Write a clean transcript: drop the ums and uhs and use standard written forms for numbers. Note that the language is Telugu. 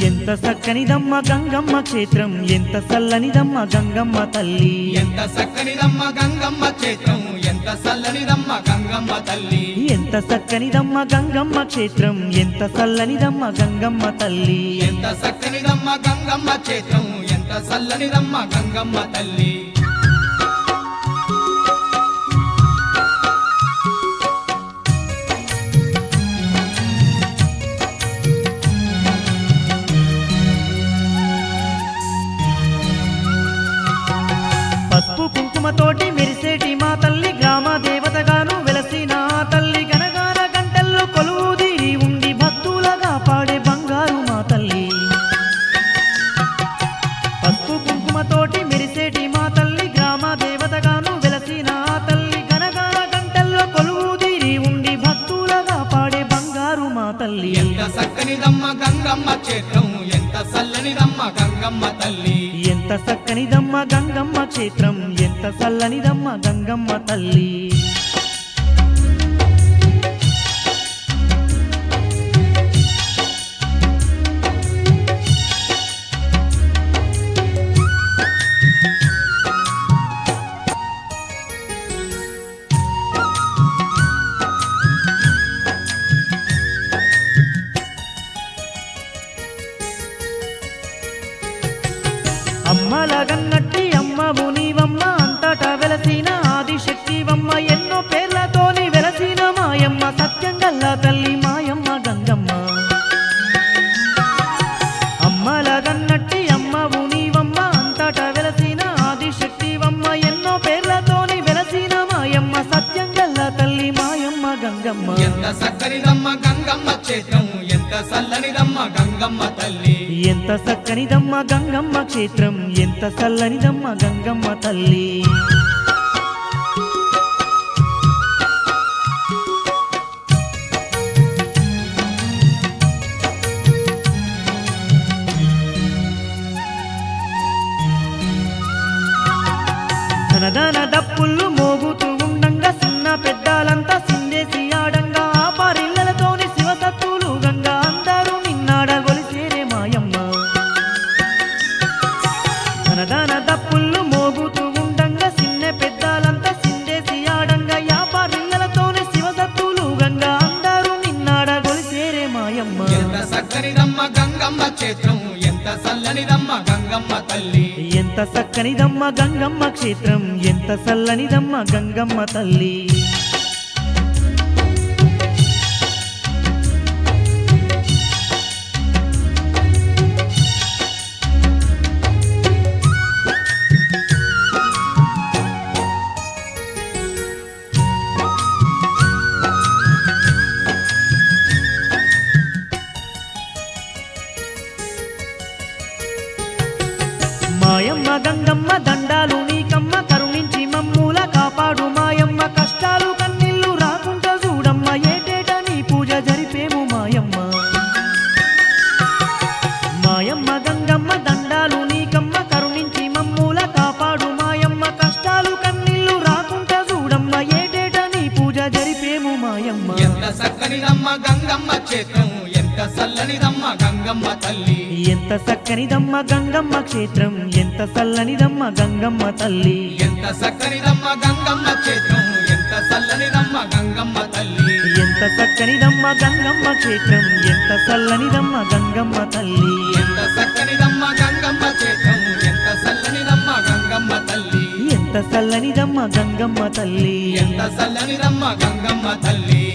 ఎంత సక్కనిదమ్మ గంగమ్మ క్షేత్రం ఎంత చల్లనిదమ్మ గంగమ్మ తల్లి ఎంత సక్కనిదమ్మ గంగమ్మ క్షేత్రం ఎంత చల్లనిదమ్మ గంగమ్మ తల్లి ఎంత సక్కనిదమ్మ గంగమ్మ క్షేత్రం ఎంత చల్లనిదమ్మ గంగమ్మ తల్లి ఎంత సక్కనిదమ్మ గంగమ్మ క్షేత్రం ఎంత చల్లనిదమ్మ గంగమ్మ తల్లి పసుపు కుంకుమతోటి మెరిసేటి మా తల్లి గ్రామ దేవతగాను వెలసిన ఆ తల్లి గనగాన గంటల్లో కొలువుదీరి ఉండి భక్తులగా పాడే బంగారు మా తల్లి పసుపు కుంకుమతోటి మెరిసేటి మా తల్లి గ్రామ దేవతగాను వెలసిన ఆ తల్లి గనగాన గంటల్లో కొలువుదీరి ఉండి భక్తులగా పాడే బంగారు మా తల్లి ఎంత సక్కనిదమ్మ గంగమ్మ క్షేత్రం ఎంత చల్లనిదమ్మ గంగమ్మ తల్లి ఎంత సక్కనిదమ్మ గంగమ్మ క్షేత్రం ఎంత చల్లనిదమ్మ గంగమ్మ తల్లి అమ్మలగన్నట్టి అమ్మవు నీవమ్మ అంతటా వెలసిన ఆదిశక్తివమ్మ ఎన్నో పేర్లతోని వెలసిన మాయమ్మ సత్యంగల్లా తల్లి మాయమ్మ గంగమ్మ అమ్మలగన్నట్టి అమ్మవు నీవమ్మ అంతటా వెలసిన ఆదిశక్తివమ్మ ఎన్నో పేర్లతోని వెలసిన మాయమ్మ సత్యంగల్లా తల్లి మాయమ్మ గంగమ్మ ఎంత సక్కనిదమ్మ గంగమ్మ క్షేత్రం ఎంత చల్లనిదమ్మ గంగమ్మ తల్లి ఎంత సక్కనిదమ్మ గంగమ్మ క్షేత్రం ఎంత చల్లనిదమ్మ గంగమ్మ తల్లి ధనధన దప్పుళ్ళు మోగుతూ ఉండంగా చిన్న పెద్దాలంతా సిందేసి ఆడంగా ఆ పారిళ్ళతోని శివసత్తులు గంగా అందరూ నిన్నాడ గొలిసేరే మాయమ్మ ధనధన దప్పుళ్ళు మోగుతూ ఉండంగా చిన్న పెద్దాలంతా సిందేసి ఆడంగా ఆ పారిళ్ళతోని శివసత్తులు గంగా అందరూ నిన్నాడ గొలిసేరే మాయమ్మ ఎంత సక్కనిదమ్మ గంగమ్మ క్షేత్రం ఎంత చల్లనిదమ్మ గంగమ్మ తల్లి ఎంత సక్కనిదమ్మ గంగమ్మ క్షేత్రం ఎంత చల్లనిదమ్మ గంగమ్మ తల్లి మాయమ్మ గంగమ్మ దండాలు నీకమ్మ కరుణించి మమ్ముల కాపాడు మాయమ్మ కష్టాలు కన్నీళ్లు రాకుండా చూడమ్మ ఏటేట నీ పూజ జరిపేము మాయమ్మ మాయమ్మ గంగమ్మ దండాలు నీకమ్మ కరుణించి మమ్ముల కాపాడు మాయమ్మ కష్టాలు కన్నీళ్లు రాకుండా చూడమ్మ ఏటేట నీ పూజ జరిపేము మాయమ్మ ఎంత సక్కనిదమ్మ గంగమ్మ క్షేత్రం ఎంత చల్లనిదమ్మ గంగమ్మ తల్లి ఎంత సక్కనిదమ్మ గంగమ్మ క్షేత్రం ఎంత చల్లనిదమ్మ గంగమ్మ తల్లి ఎంత సక్కనిదమ్మ గంగమ్మ క్షేత్రం ఎంత చల్లనిదమ్మ గంగమ్మ తల్లి ఎంత సక్కనిదమ్మ గంగమ్మ క్షేత్రం ఎంత చల్లనిదమ్మ గంగమ్మ తల్లి ఎంత సక్కనిదమ్మ గంగమ్మ క్షేత్రం ఎంత చల్లనిదమ్మ గంగమ్మ తల్లి ఎంత చల్లనిదమ్మ గంగమ్మ తల్లి ఎంత చల్లనిదమ్మ గంగమ్మ తల్లి